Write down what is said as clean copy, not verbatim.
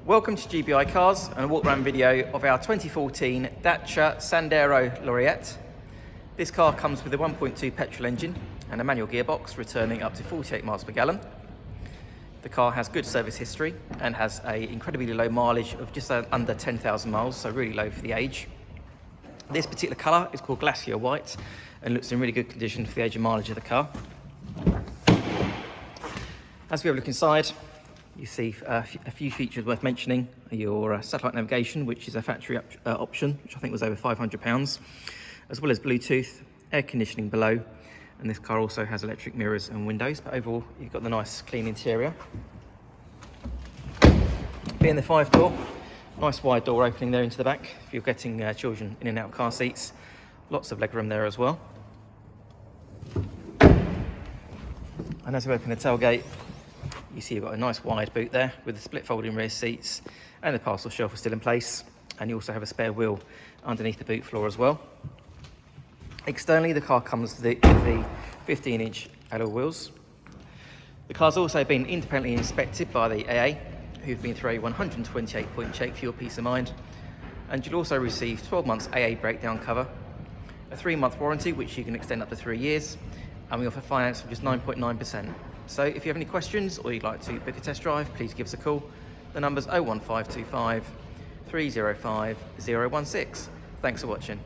Welcome to GBI Cars and a walk around video of our 2014 Dacia Sandero Laureate. This car comes with a 1.2 petrol engine and a manual gearbox returning up to 48 miles per gallon. The car has good service history and has an incredibly low mileage of just under 10,000 miles, so really low for the age. This particular colour is called Glacier White and looks in really good condition for the age and mileage of the car. As we have a look inside, you see a few features worth mentioning. Your satellite navigation, which is a factory option, which I think was over £500, as well as Bluetooth, air conditioning below, and this car also has electric mirrors and windows, but overall you've got the nice clean interior. Being the 5-door, nice wide door opening there into the back if you're getting children in and out of car seats. Lots of legroom there as well. And as we open the tailgate, you see you've got a nice wide boot there with the split folding rear seats, and the parcel shelf is still in place, and you also have a spare wheel underneath the boot floor as well. Externally, the car comes with the 15-inch alloy wheels. The car's also been independently inspected by the AA, who've been through a 128-point check for your peace of mind, and you'll also receive 12 months AA breakdown cover, a 3-month warranty which you can extend up to 3 years, and we offer finance of just 9.9%. So if you have any questions or you'd like to book a test drive, please give us a call. The number's 01525 305 016. Thanks for watching.